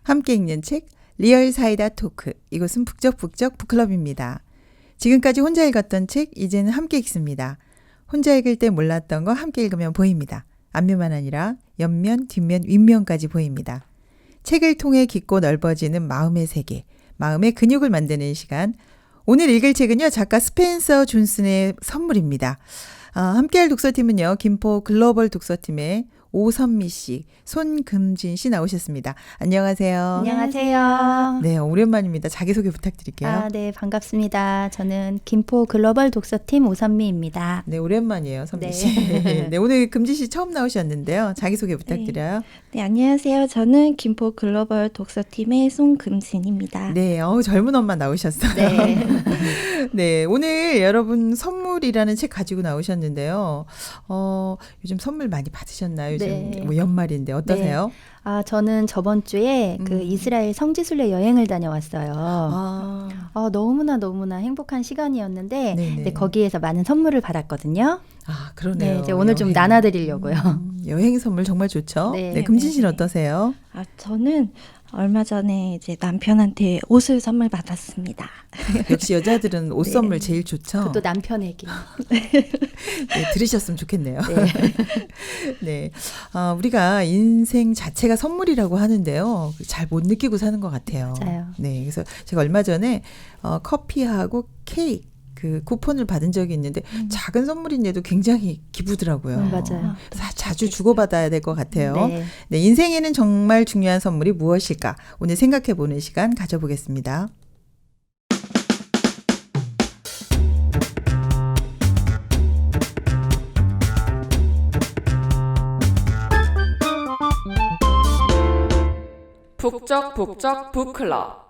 함께 읽는 책 리얼 사이다 토크. 이곳은 북적북적 북클럽입니다. 지금까지 혼자 읽었던 책 이제는 함께 읽습니다. 혼자 읽을 때 몰랐던 거 함께 읽으면 보입니다. 앞면만 아니라 옆면, 뒷면, 윗면까지 보입니다. 책을 통해 깊고 넓어지는 마음의 세계, 마음의 근육을 만드는 시간. 오늘 읽을 책은요, 작가 스펜서 존슨의 선물입니다. 함께할 독서팀은요, 김포 글로벌 독서팀의 오선미 씨, 손금진 씨 나오셨습니다. 안녕하세요. 안녕하세요. 네, 오랜만입니다. 자기소개 부탁드릴게요. 네, 반갑습니다. 저는 김포 글로벌 독서팀 오선미입니다. 네, 오랜만이에요, 선미 씨. 네, 오늘 금진 씨 처음 나오셨는데요. 자기소개 부탁드려요. 네, 안녕하세요. 저는 김포 글로벌 독서팀의 송금진입니다. 네, 젊은 엄마 나오셨어요. 네. 네, 오늘 여러분 선물이라는 책 가지고 나오셨는데요. 요즘 선물 많이 받으셨나요? 요즘 네. 뭐 연말인데 어떠세요? 네. 저는 저번 주에 그 이스라엘 성지순례 여행을 다녀왔어요. 너무나 행복한 시간이었는데 네, 거기에서 많은 선물을 받았거든요. 그러네요. 네, 이제 오늘 좀 나눠드리려고요. 여행 선물 정말 좋죠. 네. 금진 씨는 어떠세요? 저는 얼마 전에 이제 남편한테 옷을 선물 받았습니다. 역시 여자들은 옷 선물 제일 좋죠. 그것도 남편에게. 네, 들으셨으면 좋겠네요. 네. 네, 우리가 인생 자체가 선물이라고 하는데요. 잘 못 느끼고 사는 것 같아요. 맞아요. 네, 그래서 제가 얼마 전에 커피하고 케이크 그 쿠폰을 받은 적이 있는데 작은 선물인데도 굉장히 기쁘더라고요. 맞아요. 자주 주고받아야 될 것 같아요. 네. 네, 인생에는 정말 중요한 선물이 무엇일까? 오늘 생각해보는 시간 가져보겠습니다. 북적북적 북클럽.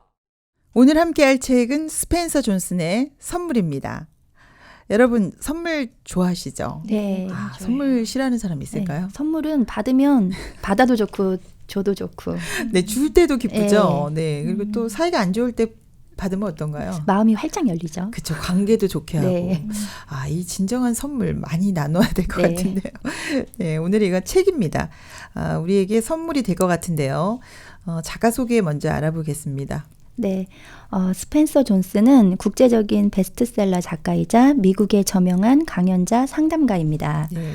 오늘 함께할 책은 스펜서 존슨의 선물입니다. 여러분 선물 좋아하시죠? 네. 선물 싫어하는 사람 있을까요? 네. 선물은 받으면 받아도 좋고 줘도 좋고. 네, 줄 때도 기쁘죠. 네. 그리고 또 사이가 안 좋을 때 받으면 어떤가요? 마음이 활짝 열리죠. 그렇죠. 관계도 좋게 하고. 네. 이 진정한 선물 많이 나눠야 될 것 같은데요. 네, 오늘 이거 책입니다. 우리에게 선물이 될 것 같은데요. 작가 소개 먼저 알아보겠습니다. 네, 스펜서 존슨은 국제적인 베스트셀러 작가이자 미국의 저명한 강연자 상담가입니다. 네.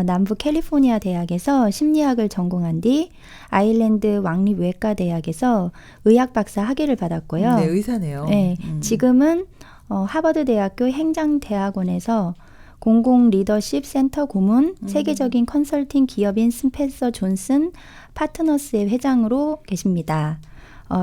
남부 캘리포니아 대학에서 심리학을 전공한 뒤 아일랜드 왕립외과 대학에서 의학 박사 학위를 받았고요. 네, 의사네요. 네, 지금은 하버드 대학교 행정대학원에서 공공 리더십 센터 고문, 세계적인 컨설팅 기업인 스펜서 존슨 파트너스의 회장으로 계십니다.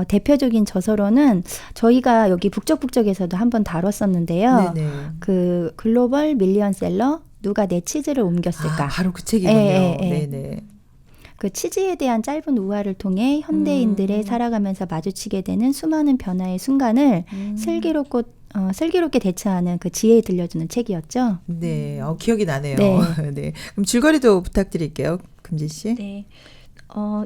대표적인 저서로는 저희가 여기 북적북적에서도 한번 다뤘었는데요. 네네. 그 글로벌 밀리언셀러 누가 내 치즈를 옮겼을까? 바로 그 책이군요. 네네. 그 치즈에 대한 짧은 우화를 통해 현대인들의 살아가면서 마주치게 되는 수많은 변화의 순간을 슬기롭게 대처하는 그 지혜에 들려주는 책이었죠. 네, 기억이 나네요. 네. 네. 그럼 줄거리도 부탁드릴게요, 금진 씨. 네.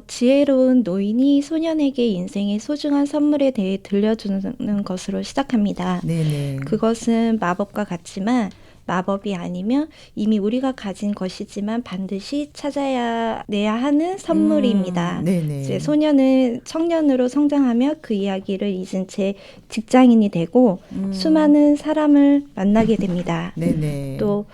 지혜로운 노인이 소년에게 인생의 소중한 선물에 대해 들려주는 것으로 시작합니다. 네네. 그것은 마법과 같지만 마법이 아니면 이미 우리가 가진 것이지만 반드시 찾아내야 하는 선물입니다. 네네. 이제 소년은 청년으로 성장하며 그 이야기를 잊은 채 직장인이 되고 수많은 사람을 만나게 됩니다. 네네. 또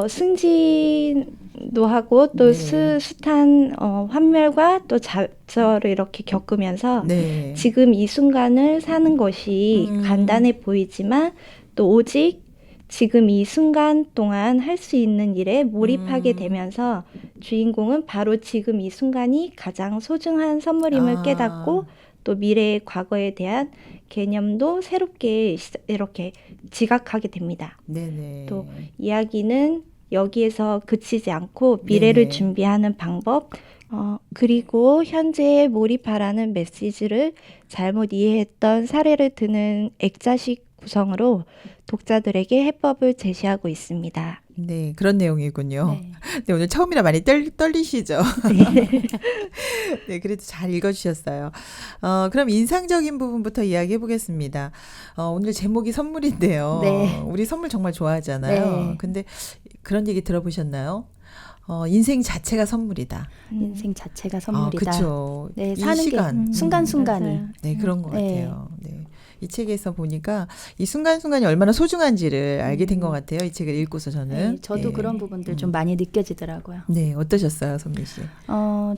승진도 하고 또 숱한 환멸과 또 좌절을 이렇게 겪으면서 네. 지금 이 순간을 사는 것이 간단해 보이지만 또 오직 지금 이 순간 동안 할 수 있는 일에 몰입하게 되면서 주인공은 바로 지금 이 순간이 가장 소중한 선물임을 깨닫고 또 미래의 과거에 대한 개념도 새롭게 이렇게 지각하게 됩니다. 네네. 또 이야기는 여기에서 그치지 않고 미래를 네네. 준비하는 방법, 그리고 현재에 몰입하라는 메시지를 잘못 이해했던 사례를 드는 액자식 구성으로 독자들에게 해법을 제시하고 있습니다. 네, 그런 내용이군요. 네. 네, 오늘 처음이라 많이 떨리시죠? 네, 그래도 잘 읽어주셨어요. 그럼 인상적인 부분부터 이야기해 보겠습니다. 오늘 제목이 선물인데요. 네. 우리 선물 정말 좋아하잖아요. 네. 근데 그런 얘기 들어보셨나요? 인생 자체가 선물이다. 인생 자체가 선물이다. 그렇죠. 네, 이 사는 시간. 게 순간순간이. 맞아요. 네, 그런 것 네. 같아요. 네. 이 책에서 보니까 이 순간순간이 얼마나 소중한지를 알게 된 것 같아요. 이 책을 읽고서 저는. 네, 저도 네. 그런 부분들 좀 많이 느껴지더라고요. 네, 어떠셨어요, 선미 씨?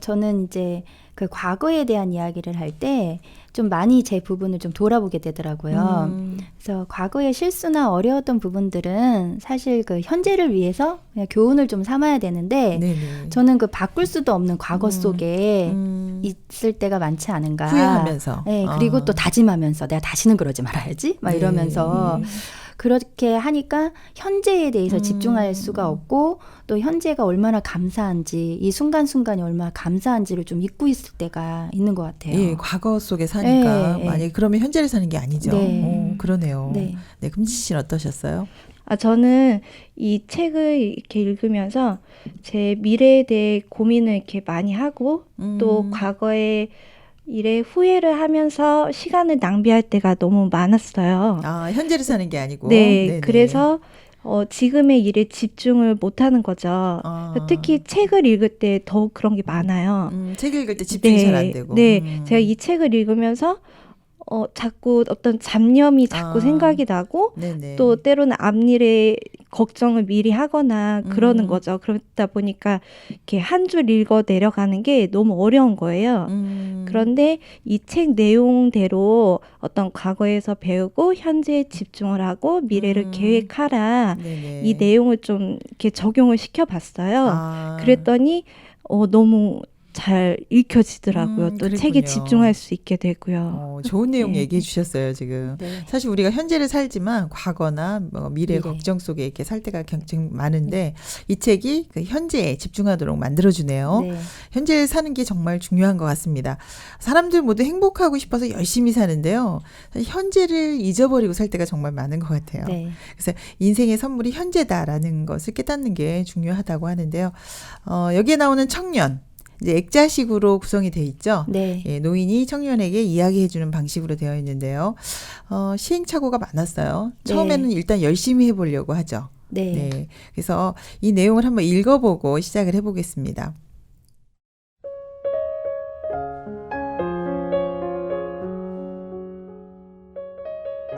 저는 이제 그 과거에 대한 이야기를 할 때 좀 많이 제 부분을 좀 돌아보게 되더라고요. 그래서 과거의 실수나 어려웠던 부분들은 사실 그 현재를 위해서 그냥 교훈을 좀 삼아야 되는데 네네. 저는 그 바꿀 수도 없는 과거 속에 있을 때가 많지 않은가. 후회하면서. 네, 그리고 또 다짐하면서 내가 다시는 그러지 말아야지. 막 네. 이러면서 그렇게 하니까 현재에 대해서 집중할 수가 없고 또 현재가 얼마나 감사한지 이 순간순간이 얼마나 감사한지를 좀 잊고 있을 때가 있는 것 같아요. 예, 과거 속에 사니까 네, 만약에 그러면 현재를 사는 게 아니죠. 네. 그러네요. 네. 네, 금지 씨는 어떠셨어요? 저는 이 책을 이렇게 읽으면서 제 미래에 대해 고민을 이렇게 많이 하고 또 과거의 일에 후회를 하면서 시간을 낭비할 때가 너무 많았어요. 현재를 사는 게 아니고. 네, 네네. 그래서 지금의 일에 집중을 못하는 거죠. 특히 책을 읽을 때 더욱 그런 게 많아요. 책 읽을 때 집중이 잘 안 되고. 네, 제가 이 책을 읽으면서 자꾸 어떤 잡념이 자꾸 생각이 나고 네네. 또 때로는 앞일에 걱정을 미리 하거나 그러는 거죠. 그러다 보니까 이렇게 한 줄 읽어 내려가는 게 너무 어려운 거예요. 그런데 이 책 내용대로 어떤 과거에서 배우고 현재에 집중을 하고 미래를 계획하라. 네네. 이 내용을 좀 이렇게 적용을 시켜봤어요. 그랬더니 너무 잘 읽혀지더라고요. 또 책에 그랬군요. 집중할 수 있게 되고요. 좋은 내용 네. 얘기해 주셨어요, 지금. 네. 사실 우리가 현재를 살지만 과거나 미래 미래. 걱정 속에 이렇게 살 때가 굉장히 많은데 이 책이 그 현재에 집중하도록 만들어주네요. 네. 현재를 사는 게 정말 중요한 것 같습니다. 사람들 모두 행복하고 싶어서 열심히 사는데요. 사실 현재를 잊어버리고 살 때가 정말 많은 것 같아요. 네. 그래서 인생의 선물이 현재다라는 것을 깨닫는 게 중요하다고 하는데요. 여기에 나오는 청년. 이제 액자식으로 구성이 돼 있죠. 네. 예, 노인이 청년에게 이야기해주는 방식으로 되어 있는데요. 시행착오가 많았어요. 네. 처음에는 일단 열심히 해보려고 하죠. 네. 네. 그래서 이 내용을 한번 읽어보고 시작을 해보겠습니다.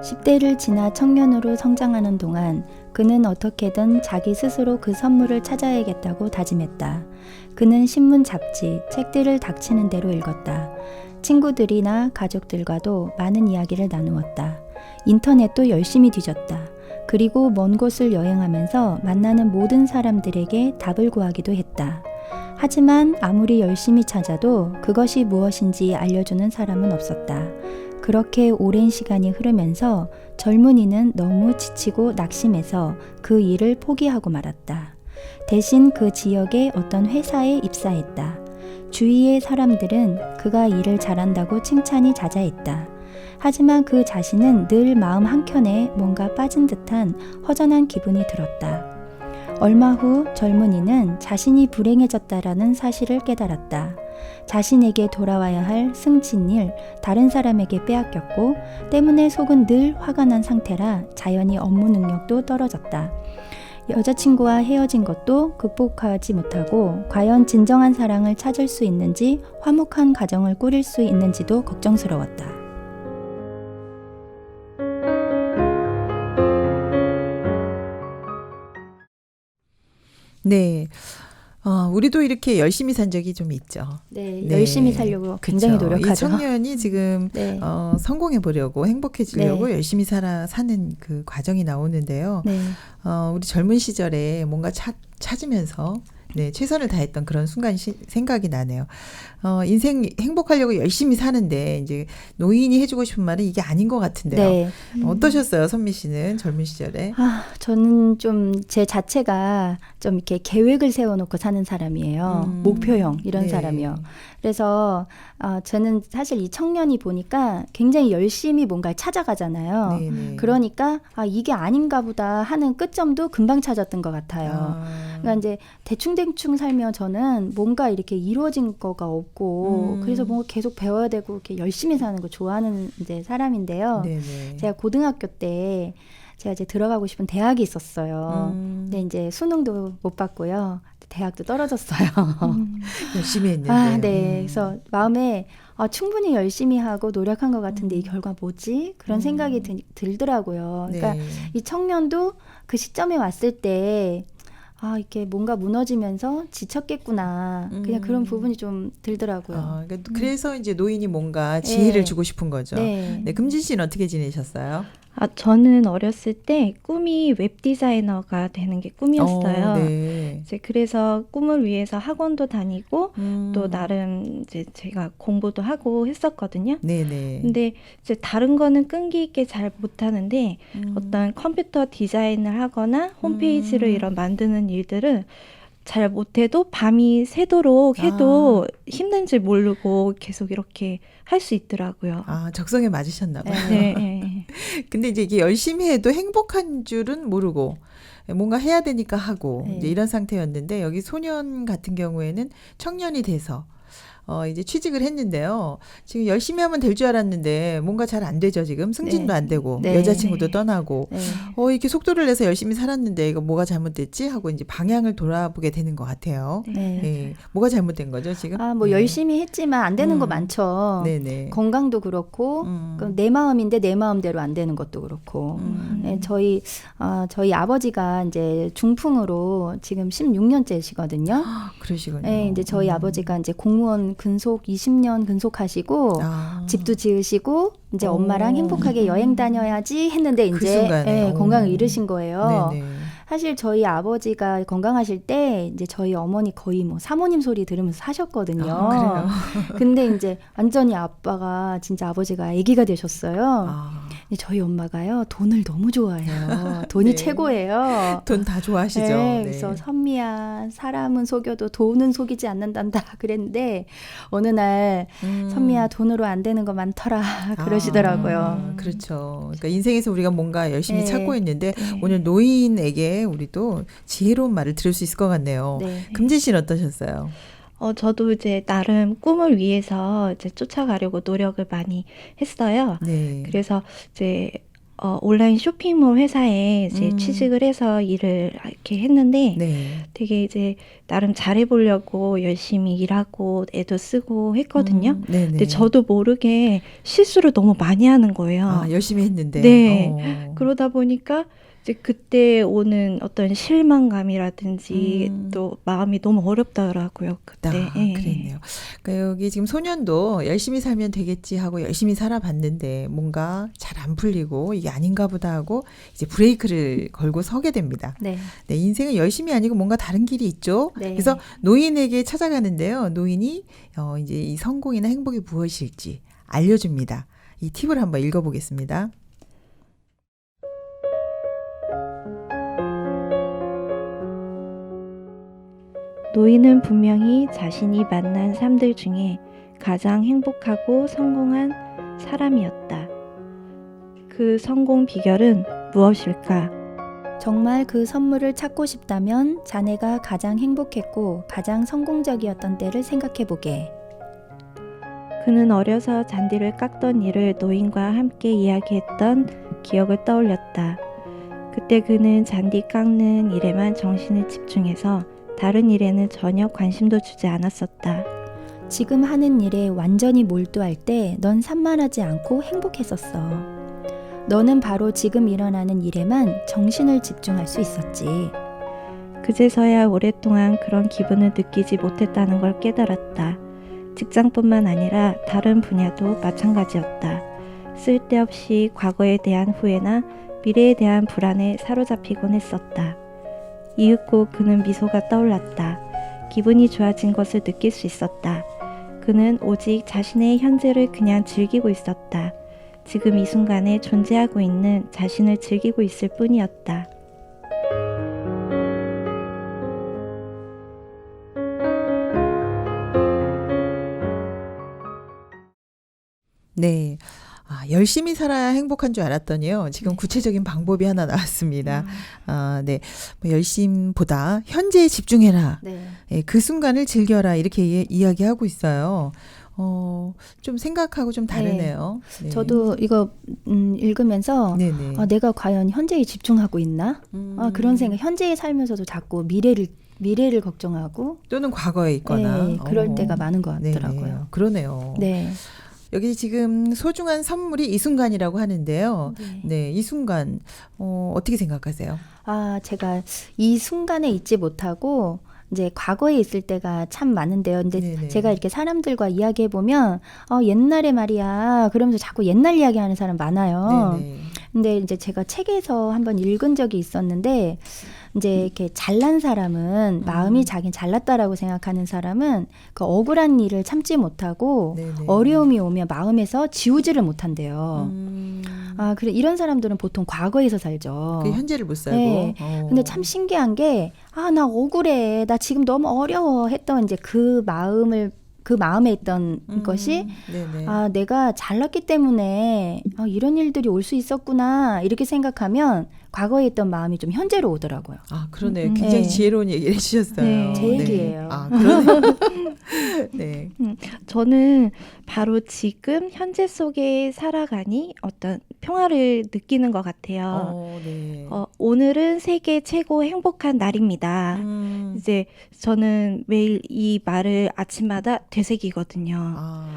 (10대를) 지나 청년으로 성장하는 동안 그는 어떻게든 자기 스스로 그 선물을 찾아야겠다고 다짐했다. 그는 신문, 잡지, 책들을 닥치는 대로 읽었다. 친구들이나 가족들과도 많은 이야기를 나누었다. 인터넷도 열심히 뒤졌다. 그리고 먼 곳을 여행하면서 만나는 모든 사람들에게 답을 구하기도 했다. 하지만 아무리 열심히 찾아도 그것이 무엇인지 알려주는 사람은 없었다. 그렇게 오랜 시간이 흐르면서 젊은이는 너무 지치고 낙심해서 그 일을 포기하고 말았다. 대신 그 지역의 어떤 회사에 입사했다. 주위의 사람들은 그가 일을 잘한다고 칭찬이 자자했다. 하지만 그 자신은 늘 마음 한켠에 뭔가 빠진 듯한 허전한 기분이 들었다. 얼마 후 젊은이는 자신이 불행해졌다라는 사실을 깨달았다. 자신에게 돌아와야 할 승진일 다른 사람에게 빼앗겼고 때문에 속은 늘 화가 난 상태라 자연히 업무 능력도 떨어졌다. 여자친구와 헤어진 것도 극복하지 못하고 과연 진정한 사랑을 찾을 수 있는지 화목한 가정을 꾸릴 수 있는지도 걱정스러웠다. 네. 우리도 이렇게 열심히 산 적이 좀 있죠. 네, 네. 열심히 살려고 굉장히 그쵸. 노력하죠. 이 청년이 지금 네. 성공해 보려고 행복해지려고 네. 열심히 사는 그 과정이 나오는데요. 네. 우리 젊은 시절에 뭔가 찾으면서 네, 최선을 다했던 그런 순간 생각이 나네요. 인생 행복하려고 열심히 사는데 이제 노인이 해주고 싶은 말은 이게 아닌 것 같은데요. 네. 어떠셨어요, 선미 씨는 젊은 시절에? 저는 좀 제 자체가 좀 이렇게 계획을 세워놓고 사는 사람이에요. 목표형 이런 네. 사람이요. 그래서 저는 사실 이 청년이 보니까 굉장히 열심히 뭔가를 찾아가잖아요. 네네. 그러니까 이게 아닌가 보다 하는 끝점도 금방 찾았던 것 같아요. 그러니까 이제 대충 살면 저는 뭔가 이렇게 이루어진 거가 없고 그래서 뭔가 계속 배워야 되고 이렇게 열심히 사는 거 좋아하는 이제 사람인데요. 네네. 제가 고등학교 때 제가 이제 들어가고 싶은 대학이 있었어요. 근데 이제 수능도 못 봤고요. 대학도 떨어졌어요. 열심히 했는데. 아, 네. 그래서 마음에 충분히 열심히 하고 노력한 것 같은데 이 결과 뭐지? 그런 생각이 들더라고요. 그러니까 네. 이 청년도 그 시점에 왔을 때 이렇게 뭔가 무너지면서 지쳤겠구나. 그냥 그런 부분이 좀 들더라고요. 그래서 이제 노인이 뭔가 지혜를 네. 주고 싶은 거죠. 네. 네, 금진 씨는 어떻게 지내셨어요? 저는 어렸을 때 꿈이 웹 디자이너가 되는 게 꿈이었어요. 네. 이제 그래서 꿈을 위해서 학원도 다니고 또 음. 나름 이제 제가 공부도 하고 했었거든요. 네네. 근데 이제 다른 거는 끈기 있게 잘 못하는데 어떤 컴퓨터 디자인을 하거나 홈페이지를 이런 만드는 일들을 잘 못해도 밤이 새도록 해도 힘든 줄 모르고 계속 이렇게 할 수 있더라고요. 적성에 맞으셨나 봐요. 네, 네. 근데 이제 이게 열심히 해도 행복한 줄은 모르고 뭔가 해야 되니까 하고 네. 이제 이런 상태였는데 여기 소년 같은 경우에는 청년이 돼서 이제 취직을 했는데요. 지금 열심히 하면 될 줄 알았는데 뭔가 잘 안 되죠. 지금 승진도 네. 안 되고 네. 여자친구도 네. 떠나고 네. 이렇게 속도를 내서 열심히 살았는데 이거 뭐가 잘못됐지 하고 이제 방향을 돌아보게 되는 것 같아요. 네. 예. 뭐가 잘못된 거죠 지금? 뭐 네. 열심히 했지만 안 되는 거 많죠. 네네. 건강도 그렇고 그럼 내 마음인데 내 마음대로 안 되는 것도 그렇고. 네, 저희 아버지가 이제 중풍으로 지금 16년째시거든요. 그러시군요. 네, 이제 저희 아버지가 이제 공무원 근속 20년 근속하시고 집도 지으시고 이제 엄마랑 행복하게 여행 다녀야지 했는데 그 이제 순간에. 건강을 잃으신 거예요. 네네. 사실 저희 아버지가 건강하실 때 이제 저희 어머니 거의 뭐 사모님 소리 들으면서 사셨거든요. 그래요? 근데 이제 완전히 아빠가 진짜 아버지가 아기가 되셨어요. 근데 저희 엄마가요 돈을 너무 좋아해요. 돈이 네. 최고예요. 돈 다 좋아하시죠. 네, 그래서 선미야 사람은 속여도 돈은 속이지 않는단다 그랬는데 어느 날 선미야 돈으로 안 되는 거 많더라 그러시더라고요. 그렇죠. 그러니까 인생에서 우리가 뭔가 열심히 네. 찾고 있는데 네. 오늘 노인에게 우리도 지혜로운 말을 들을 수 있을 것 같네요. 네. 금진 씨는 어떠셨어요? 저도 이제 나름 꿈을 위해서 이제 쫓아가려고 노력을 많이 했어요. 네. 그래서 이제 온라인 쇼핑몰 회사에 이제 취직을 해서 일을 이렇게 했는데 네. 되게 이제 나름 잘해보려고 열심히 일하고 애도 쓰고 했거든요. 네네. 근데 저도 모르게 실수를 너무 많이 하는 거예요. 열심히 했는데. 네. 그러다 보니까 이제 그때 오는 어떤 실망감이라든지 또 마음이 너무 어렵더라고요. 그때. 예. 그랬네요. 그러니까 여기 지금 소년도 열심히 살면 되겠지 하고 열심히 살아봤는데 뭔가 잘 안 풀리고 이게 아닌가 보다 하고 이제 브레이크를 걸고 서게 됩니다. 네. 네, 인생은 열심이 아니고 뭔가 다른 길이 있죠. 네. 그래서 노인에게 찾아가는데요. 노인이 이제 이 성공이나 행복이 무엇일지 알려줍니다. 이 팁을 한번 읽어보겠습니다. 노인은 분명히 자신이 만난 삶들 중에 가장 행복하고 성공한 사람이었다. 그 성공 비결은 무엇일까? 정말 그 선물을 찾고 싶다면 자네가 가장 행복했고 가장 성공적이었던 때를 생각해보게. 그는 어려서 잔디를 깎던 일을 노인과 함께 이야기했던 기억을 떠올렸다. 그때 그는 잔디 깎는 일에만 정신을 집중해서 다른 일에는 전혀 관심도 주지 않았었다. 지금 하는 일에 완전히 몰두할 때 넌 산만하지 않고 행복했었어. 너는 바로 지금 일어나는 일에만 정신을 집중할 수 있었지. 그제서야 오랫동안 그런 기분을 느끼지 못했다는 걸 깨달았다. 직장뿐만 아니라 다른 분야도 마찬가지였다. 쓸데없이 과거에 대한 후회나 미래에 대한 불안에 사로잡히곤 했었다. 이윽고 그는 미소가 떠올랐다. 기분이 좋아진 것을 느낄 수 있었다. 그는 오직 자신의 현재를 그냥 즐기고 있었다. 지금 이 순간에 존재하고 있는 자신을 즐기고 있을 뿐이었다. 네. 열심히 살아야 행복한 줄 알았더니요. 지금 구체적인 방법이 하나 나왔습니다. 네. 열심보다 현재에 집중해라. 네. 예, 그 순간을 즐겨라. 이렇게 이야기하고 있어요. 좀 생각하고 좀 다르네요. 네. 저도 이거 읽으면서 네네. 내가 과연 현재에 집중하고 있나? 그런 생각. 현재에 살면서도 자꾸 미래를 미래를 걱정하고 또는 과거에 있거나 네, 그럴 때가 많은 것 같더라고요. 네네. 그러네요. 네. 여기 지금 소중한 선물이 이 순간이라고 하는데요. 네. 네, 이 순간 어떻게 생각하세요? 제가 이 순간에 잊지 못하고 이제 과거에 있을 때가 참 많은데요. 근데 네네. 제가 이렇게 사람들과 이야기해 보면 옛날에 말이야 그러면서 자꾸 옛날 이야기하는 사람 많아요. 네네. 근데 이제 제가 책에서 한번 읽은 적이 있었는데 이제 이렇게 잘난 사람은 마음이 자긴 잘났다라고 생각하는 사람은 그 억울한 일을 참지 못하고 네네. 어려움이 오면 마음에서 지우지를 못한대요. 그래 이런 사람들은 보통 과거에서 살죠. 그 현재를 못 살고. 네. 근데 참 신기한 게, 나 억울해. 나 지금 너무 어려워. 했던 이제 그 마음에 있던 것이, 네네. 내가 잘났기 때문에, 이런 일들이 올 수 있었구나. 이렇게 생각하면, 과거에 있던 마음이 좀 현재로 오더라고요. 그러네요. 굉장히 네. 지혜로운 얘기를 해주셨어요. 네. 제 얘기예요. 그러네요. 네. 저는 바로 지금 현재 속에 살아가니 어떤 평화를 느끼는 것 같아요. 네. 오늘은 세계 최고 행복한 날입니다. 이제 저는 매일 이 말을 아침마다 되새기거든요.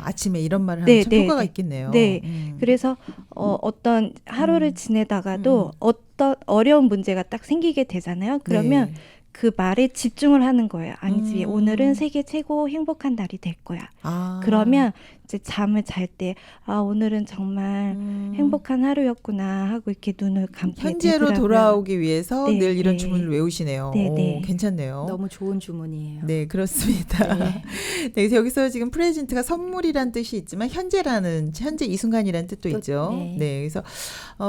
아침에 이런 말을 네, 하면 참 네, 효과가 네. 있겠네요. 네. 그래서 어떤 하루를 지내다가도 어떤 어려운 문제가 딱 생기게 되잖아요. 그러면 네. 그 말에 집중을 하는 거예요. 아니지, 오늘은 세계 최고 행복한 날이 될 거야. 그러면 이제 잠을 잘 때 오늘은 정말 행복한 하루였구나 하고 이렇게 눈을 감게 현재로 되더라고요. 돌아오기 위해서 네, 늘 이런 네. 주문을 외우시네요. 네, 네. 괜찮네요. 너무 좋은 주문이에요. 네, 그렇습니다. 네. 네, 그래서 여기서 지금 프레젠트가 선물이란 뜻이 있지만 현재 이 순간이란 뜻도 있죠. 네. 네, 그래서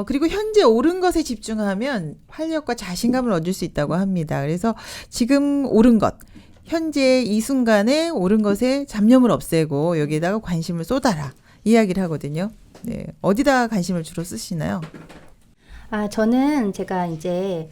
그리고 현재 옳은 것에 집중하면 활력과 자신감을 얻을 수 있다고 합니다. 그래서 지금 옳은 것, 현재 이 순간에 옳은 것에 잡념을 없애고 여기에다가 관심을 쏟아라 이야기를 하거든요. 네, 어디다 관심을 주로 쓰시나요? 저는 제가 이제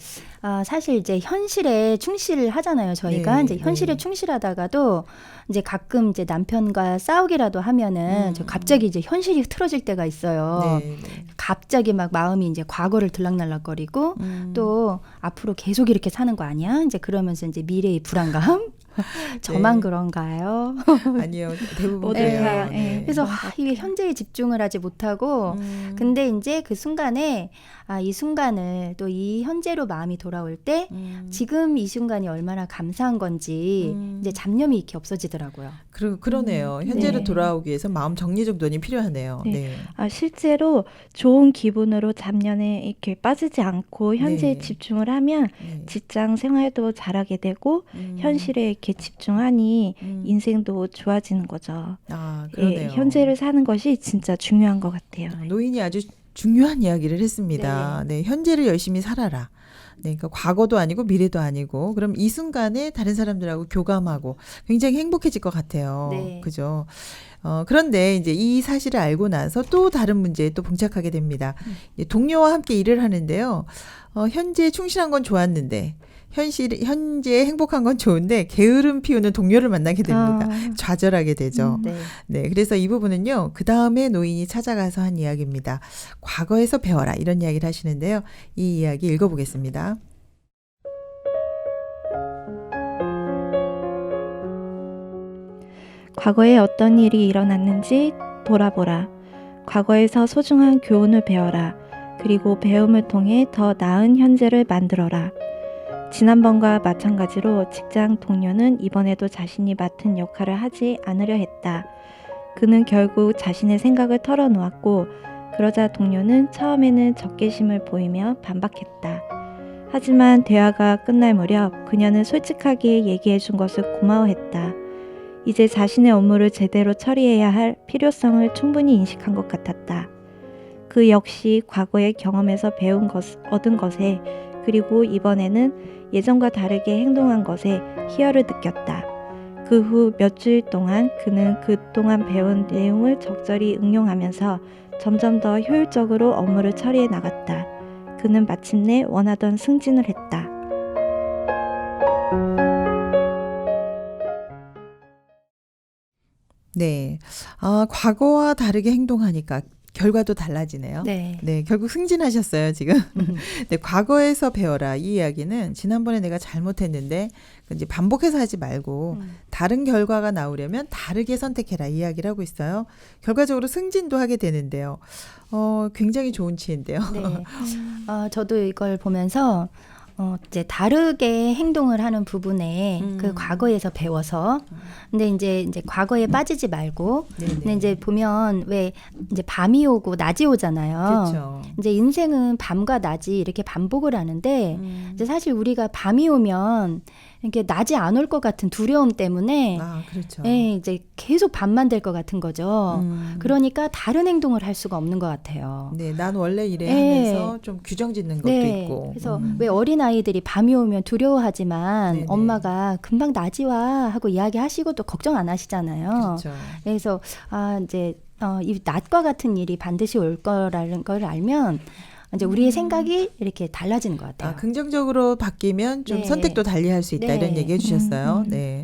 사실 이제 현실에 충실을 하잖아요. 저희가 네, 이제 현실에 네. 충실하다가도 이제 가끔 이제 남편과 싸우기라도 하면은 저 갑자기 이제 현실이 틀어질 때가 있어요. 네, 네. 갑자기 막 마음이 이제 과거를 들락날락거리고 또 앞으로 계속 이렇게 사는 거 아니야? 이제 그러면서 이제 미래의 불안감. 저만 네. 그런가요? 아니요, 대부분 모두 그래요. 다, 네. 그래서 이게 현재에 집중을 하지 못하고 근데 이제 그 순간에 이 순간을 또 이 현재로 마음이 돌아올 때 지금 이 순간이 얼마나 감사한 건지 이제 잡념이 이렇게 없어지더라고요. 그러네요. 현재로 네. 돌아오기 위해서 마음 정리 정돈이 필요하네요. 네. 네. 실제로 좋은 기분으로 잡념에 이렇게 빠지지 않고 현재에 네. 집중을 하면 네. 직장 생활도 잘하게 되고 현실에 이렇게 집중하니 인생도 좋아지는 거죠. 그러네요. 현재를 사는 것이 진짜 중요한 것 같아요. 노인이 아주 중요한 이야기를 했습니다. 네, 현재를 열심히 살아라. 네, 그러니까 과거도 아니고 미래도 아니고 그럼 이 순간에 다른 사람들하고 교감하고 굉장히 행복해질 것 같아요. 네. 그죠? 그런데 이제 이 사실을 알고 나서 또 다른 문제에 또 봉착하게 됩니다. 동료와 함께 일을 하는데요. 현재에 충실한 건 좋았는데 현재에 행복한 건 좋은데 게으름 피우는 동료를 만나게 됩니다. 좌절하게 되죠. 네. 네, 그래서 이 부분은요. 그 다음에 노인이 찾아가서 한 이야기입니다. 과거에서 배워라 이런 이야기를 하시는데요. 이 이야기 읽어보겠습니다. 과거에 어떤 일이 일어났는지 돌아보라. 과거에서 소중한 교훈을 배워라. 그리고 배움을 통해 더 나은 현재를 만들어라. 지난번과 마찬가지로 직장 동료는 이번에도 자신이 맡은 역할을 하지 않으려 했다. 그는 결국 자신의 생각을 털어놓았고 그러자 동료는 처음에는 적개심을 보이며 반박했다. 하지만 대화가 끝날 무렵 그녀는 솔직하게 얘기해 준 것을 고마워했다. 이제 자신의 업무를 제대로 처리해야 할 필요성을 충분히 인식한 것 같았다. 그 역시 과거의 경험에서 얻은 것에 그리고 이번에는 예전과 다르게 행동한 것에 희열을 느꼈다. 그 후 몇 주일 동안 그는 그동안 배운 내용을 적절히 응용하면서 점점 더 효율적으로 업무를 처리해 나갔다. 그는 마침내 원하던 승진을 했다. 네. 과거와 다르게 행동하니까 결과도 달라지네요. 네. 네, 결국 승진하셨어요, 지금. 네, 과거에서 배워라. 이 이야기는 지난번에 내가 잘못했는데 이제 반복해서 하지 말고 다른 결과가 나오려면 다르게 선택해라. 이 이야기를 하고 있어요. 결과적으로 승진도 하게 되는데요. 굉장히 좋은 치인데요. 네. 저도 이걸 보면서 이제 다르게 행동을 하는 부분에 그 과거에서 배워서 근데 이제 과거에 빠지지 말고 네네. 근데 이제 보면 왜 이제 밤이 오고 낮이 오잖아요. 그렇죠. 이제 인생은 밤과 낮이 이렇게 반복을 하는데 이제 사실 우리가 밤이 오면 이렇게 낮이 안 올 것 같은 두려움 때문에 그렇죠. 예, 이제 계속 밤만 될 것 같은 거죠. 그러니까 다른 행동을 할 수가 없는 것 같아요. 네, 난 원래 이래 네. 하면서 좀 규정 짓는 것도 네. 있고. 그래서 왜 어린 아이들이 밤이 오면 두려워하지만 네네. 엄마가 금방 낮이 와 하고 이야기하시고 또 걱정 안 하시잖아요. 그렇죠. 그래서 이제 이 낮과 같은 일이 반드시 올 거라는 걸 알면 이제 우리의 생각이 이렇게 달라지는 것 같아요. 긍정적으로 바뀌면 좀 네. 선택도 달리 할 수 있다 네. 이런 얘기 해주셨어요. 네.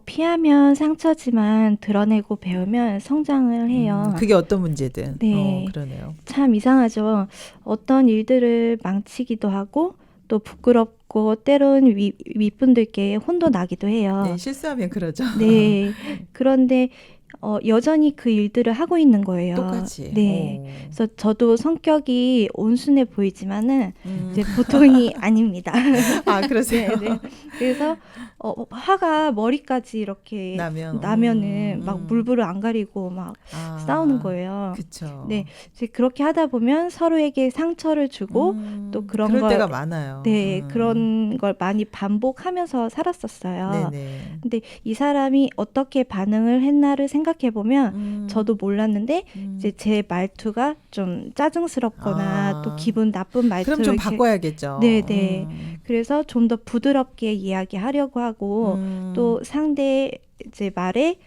피하면 상처지만 드러내고 배우면 성장을 해요. 그게 어떤 문제든. 네. 그러네요. 참 이상하죠. 어떤 일들을 망치기도 하고 또 부끄럽고 때론 윗분들께 혼도 나기도 해요. 네, 실수하면 그러죠. 네. 그런데 여전히 그 일들을 하고 있는 거예요. 똑같이. 네. 그래서 저도 성격이 온순해 보이지만은 이제 보통이 아닙니다. 그러세요? 네. 그래서 화가 머리까지 이렇게 나면은 막 물불을 안 가리고 막 싸우는 거예요. 그렇죠. 네. 이제 그렇게 하다 보면 서로에게 상처를 주고 또 그럴 때가 많아요. 네, 그런 걸 많이 반복하면서 살았었어요. 네네. 근데 이 사람이 어떻게 반응을 했나를 생각해 보면 저도 몰랐는데 이제 제 말투가 좀 짜증스럽거나 또 기분 나쁜 말투를 그럼 좀 이렇게 바꿔야겠죠. 네네. 그래서 좀 더 부드럽게 이야기하려고 하고 또 상대 이제 말에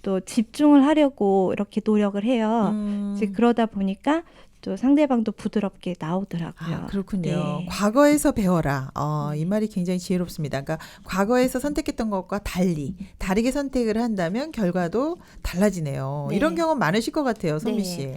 또 집중을 하려고 이렇게 노력을 해요. 이제 그러다 보니까 또 상대방도 부드럽게 나오더라고요. 그렇군요. 네. 과거에서 배워라. 이 말이 굉장히 지혜롭습니다. 그러니까 과거에서 선택했던 것과 다르게 선택을 한다면 결과도 달라지네요. 네. 이런 경험 많으실 것 같아요, 선미 씨.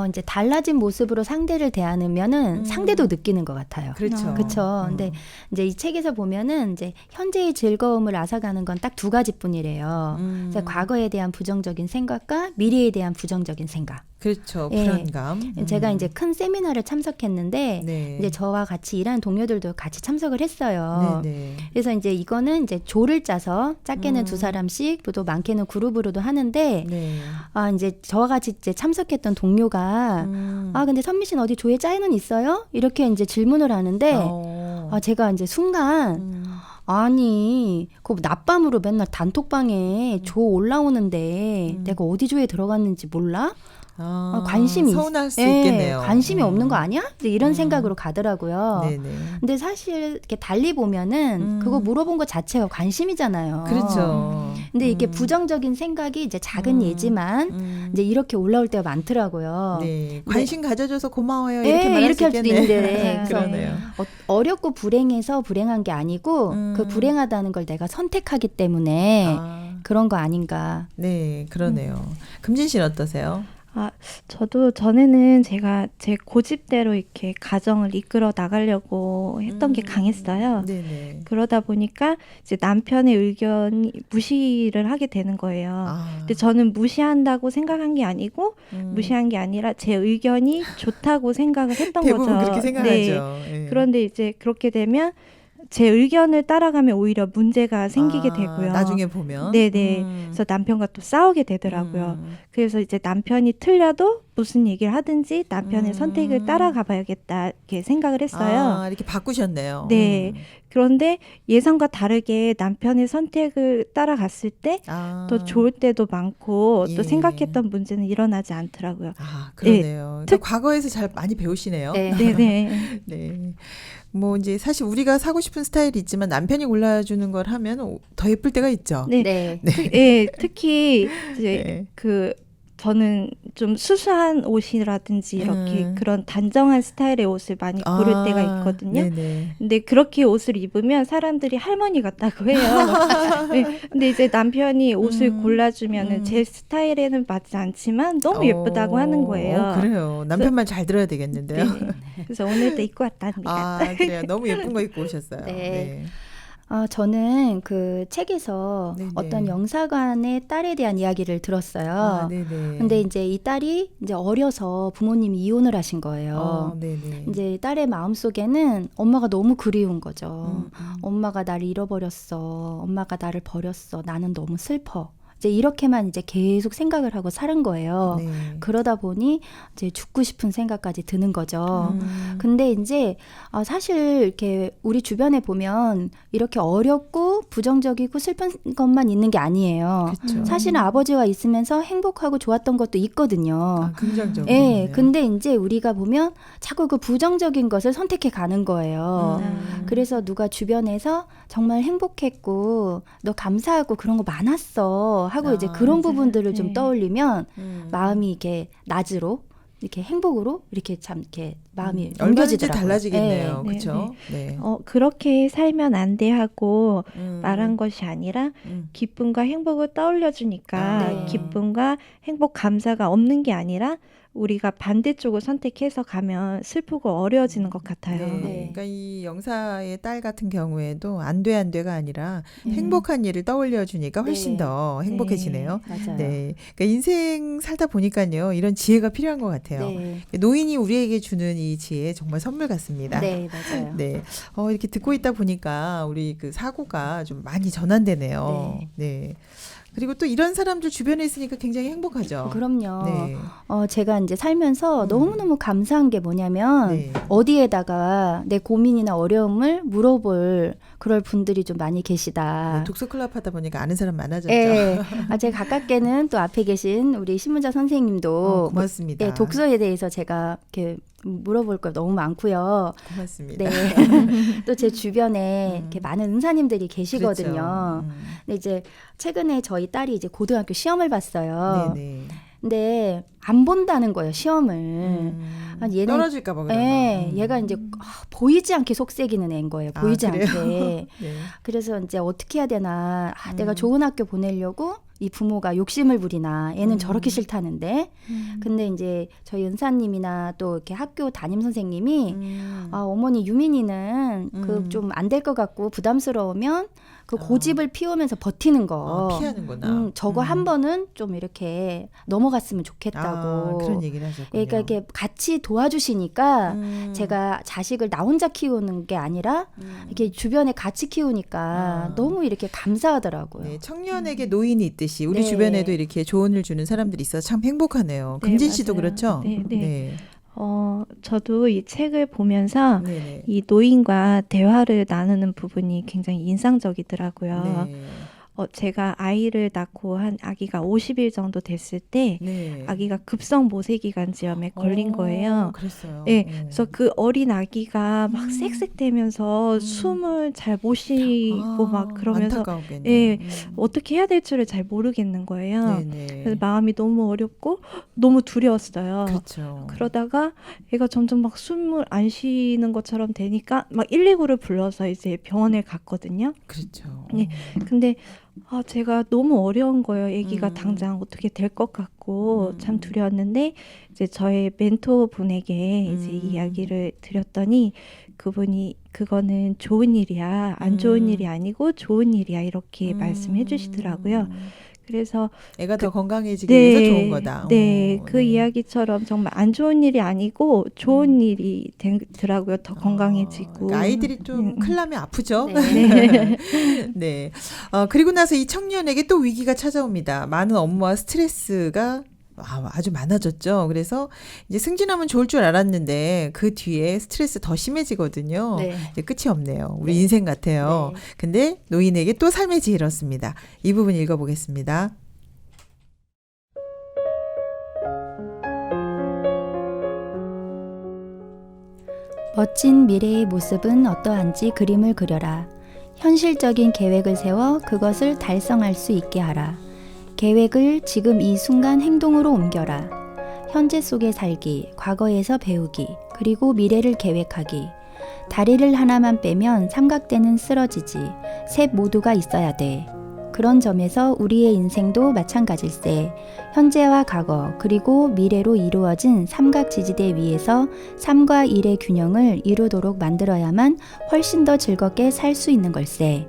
이제 달라진 모습으로 상대를 대하면은 상대도 느끼는 것 같아요. 그렇죠. 그렇죠. 근데 이제 이 책에서 보면은 이제 현재의 즐거움을 앗아가는 건 딱 두 가지뿐이래요. 그래서 과거에 대한 부정적인 생각과 미래에 대한 부정적인 생각. 그렇죠. 예. 불안감. 제가 이제 큰 세미나를 참석했는데 네. 이제 저와 같이 일하는 동료들도 같이 참석을 했어요. 네네. 그래서 이제 이거는 이제 조를 짜서 작게는 두 사람씩 또 많게는 그룹으로도 하는데 네. 이제 저와 같이 이제 참석했던 동료가 근데 선미 씨는 어디 조에 짜여는 있어요? 이렇게 이제 질문을 하는데 제가 이제 순간 아니 그 낮밤으로 맨날 단톡방에 조 올라오는데 내가 어디 조에 들어갔는지 몰라? 관심이 서운할 수 있겠네요. 관심이 없는 거 아니야? 이제 이런 생각으로 가더라고요. 네네. 근데 사실 이렇게 달리 보면은 그거 물어본 것 자체가 관심이잖아요. 그렇죠. 근데 이게 부정적인 생각이 이제 작은 예지만 이제 이렇게 올라올 때가 많더라고요. 네. 관심 가져줘서 고마워요. 이렇게 말할 이렇게 수 할 수도 있겠네. 있는데 그래서 그러네요. 어렵고 불행해서 불행한 게 아니고 그 불행하다는 걸 내가 선택하기 때문에 그런 거 아닌가. 네, 그러네요. 금진 씨는 어떠세요? 저도 전에는 제가 제 고집대로 이렇게 가정을 이끌어 나가려고 했던 게 강했어요. 네네. 그러다 보니까 이제 남편의 의견이 무시를 하게 되는 거예요. 근데 저는 무시한다고 생각한 게 아니고 무시한 게 아니라 제 의견이 좋다고 생각을 했던 대부분 거죠. 그렇게 생각하죠. 네. 그런데 이제 그렇게 되면 제 의견을 따라가면 오히려 문제가 생기게 되고요. 나중에 보면. 네네. 그래서 남편과 또 싸우게 되더라고요. 그래서 이제 남편이 틀려도 무슨 얘기를 하든지 남편의 선택을 따라가 봐야겠다 이렇게 생각을 했어요. 이렇게 바꾸셨네요. 네. 그런데 예상과 다르게 남편의 선택을 따라갔을 때 또 좋을 때도 많고 또 생각했던 문제는 일어나지 않더라고요. 그러네요. 네. 과거에서 잘 많이 배우시네요. 네네. 네. 뭐 이제 사실 우리가 사고 싶은 스타일이 있지만 남편이 골라주는 걸 하면 더 예쁠 때가 있죠. 네. 특히 이제 그 저는 좀 수수한 옷이라든지 이렇게 그런 단정한 스타일의 옷을 많이 고를 때가 있거든요. 네네. 근데 그렇게 옷을 입으면 사람들이 할머니 같다고 해요. 네, 근데 이제 남편이 옷을 골라주면은 제 스타일에는 맞지 않지만 너무 예쁘다고 하는 거예요. 그래요. 남편 말 잘 들어야 되겠는데요. 네. 그래서 오늘도 입고 왔답니다. 아, 그래요. 너무 예쁜 거 입고 오셨어요. 네. 저는 그 책에서 네네. 어떤 영사관의 딸에 대한 이야기를 들었어요. 네네. 근데 이제 이 딸이 이제 어려서 부모님이 이혼을 하신 거예요. 네네. 이제 딸의 마음속에는 엄마가 너무 그리운 거죠. 엄마가 나를 잃어버렸어. 엄마가 나를 버렸어. 나는 너무 슬퍼. 이제 이렇게만 이제 계속 생각을 하고 사는 거예요. 네. 그러다 보니 이제 죽고 싶은 생각까지 드는 거죠. 음. 근데 이제 사실 이렇게 우리 주변에 보면 이렇게 어렵고 부정적이고 슬픈 것만 있는 게 아니에요. 그쵸. 사실은 아버지와 있으면서 행복하고 좋았던 것도 있거든요. 긍정적으로. 예, 근데 이제 우리가 보면 자꾸 그 부정적인 것을 선택해 가는 거예요. 그래서 누가 주변에서 정말 행복했고 너 감사하고 그런 거 많았어 하고 이제 그런 부분들을 좀 네. 떠올리면 마음이 이렇게 낮으로 이렇게 행복으로 이렇게 참 이렇게 마음이 얼마든지 옮겨지더라고요. 달라지겠네요. 네, 그렇죠? 네. 그렇게 살면 안 돼 하고 말한 거. 것이 아니라 기쁨과 행복을 떠올려 주니까 네. 기쁨과 행복 감사가 없는 게 아니라 우리가 반대쪽을 선택해서 가면 슬프고 어려워지는 것 같아요. 네. 네. 그러니까 이 영사의 딸 같은 경우에도 안 돼가 아니라 행복한 일을 떠올려 주니까 훨씬 네. 더 행복해지네요. 맞아요. 네. 그러니까 인생 살다 보니까요. 이런 지혜가 필요한 것 같아요. 네. 노인이 우리에게 주는 이 지혜 정말 선물 같습니다. 네, 맞아요. 네. 이렇게 듣고 있다 보니까 우리 그 사고가 좀 많이 전환되네요. 네. 그리고 또 이런 사람들 주변에 있으니까 굉장히 행복하죠. 그럼요. 네. 제가 이제 살면서 너무너무 감사한 게 뭐냐면 네. 어디에다가 내 고민이나 어려움을 물어볼 그럴 분들이 좀 많이 계시다. 독서 클럽 하다 보니까 아는 사람 많아졌죠. 네. 제가 가깝게는 또 앞에 계신 우리 신문자 선생님도 고맙습니다. 네, 독서에 대해서 제가 이렇게 물어볼 거 너무 많고요. 고맙습니다. 네. 또 제 주변에 이렇게 많은 은사님들이 계시거든요. 그렇죠. 근데 이제 최근에 저희 딸이 이제 고등학교 시험을 봤어요. 네네. 근데 안 본다는 거예요, 시험을. 얘는 떨어질까 봐 그러나. 네, 얘가 이제 보이지 않게 속새기는 애인 거예요. 보이지 그래요? 않게. 네. 그래서 이제 어떻게 해야 되나. 내가 좋은 학교 보내려고 이 부모가 욕심을 부리나. 얘는 저렇게 싫다는데. 근데 이제 저희 은사님이나 또 이렇게 학교 담임 선생님이 어머니 유민이는 그 좀 안 될 것 같고 부담스러우면 그 고집을 피우면서 버티는 거. 피하는구나. 저거 한 번은 좀 이렇게 넘어갔으면 좋겠다고. 그런 얘기를 하셨군요. 그러니까 이렇게 같이 도와주시니까 제가 자식을 나 혼자 키우는 게 아니라 이렇게 주변에 같이 키우니까 너무 이렇게 감사하더라고요. 네, 청년에게 노인이 있듯이 우리 네. 주변에도 이렇게 조언을 주는 사람들이 있어서 참 행복하네요. 네, 금진 씨도 맞아요. 그렇죠? 네, 네. 네. 저도 이 책을 보면서 네네. 이 노인과 대화를 나누는 부분이 굉장히 인상적이더라고요. 네. 제가 아이를 낳고 한 아기가 50일 정도 됐을 때 네. 아기가 급성 모세기관지염에 걸린 거예요. 그랬어요. 네, 그래서 그 어린 아기가 막 쌕쌕대면서 숨을 잘 못 쉬고 막 그러면서 안타까웠겠네요. 예, 어떻게 해야 될 줄을 잘 모르겠는 거예요. 네네. 그래서 마음이 너무 어렵고 너무 두려웠어요. 그렇죠. 그러다가 얘가 점점 막 숨을 안 쉬는 것처럼 되니까 막 119를 불러서 이제 병원에 갔거든요. 그렇죠. 네. 근데 제가 너무 어려운 거예요. 아기가 당장 어떻게 될 것 같고 참 두려웠는데 이제 저의 멘토 분에게 이제 이야기를 드렸더니 그분이 그거는 좋은 일이야. 안 좋은 일이 아니고 좋은 일이야. 이렇게 말씀해 주시더라고요. 그래서 애가 더 건강해지기 위해서 좋은 거다. 네, 그 이야기처럼 정말 안 좋은 일이 아니고 좋은 일이 되더라고요. 더 건강해지고. 그러니까 아이들이 좀 큰일 나면 아프죠. 네. 네. 그리고 나서 이 청년에게 또 위기가 찾아옵니다. 많은 업무와 스트레스가 아주 많아졌죠. 그래서 이제 승진하면 좋을 줄 알았는데 그 뒤에 스트레스 더 심해지거든요. 네. 이제 끝이 없네요. 우리 인생 같아요. 네. 근데 노인에게 또 삶의 지혜를 얻습니다. 이 부분 읽어보겠습니다. 멋진 미래의 모습은 어떠한지 그림을 그려라. 현실적인 계획을 세워 그것을 달성할 수 있게 하라. 계획을 지금 이 순간 행동으로 옮겨라. 현재 속에 살기, 과거에서 배우기, 그리고 미래를 계획하기. 다리를 하나만 빼면 삼각대는 쓰러지지. 셋 모두가 있어야 돼. 그런 점에서 우리의 인생도 마찬가지일세. 현재와 과거 그리고 미래로 이루어진 삼각지지대 위에서 삶과 일의 균형을 이루도록 만들어야만 훨씬 더 즐겁게 살 수 있는 걸세.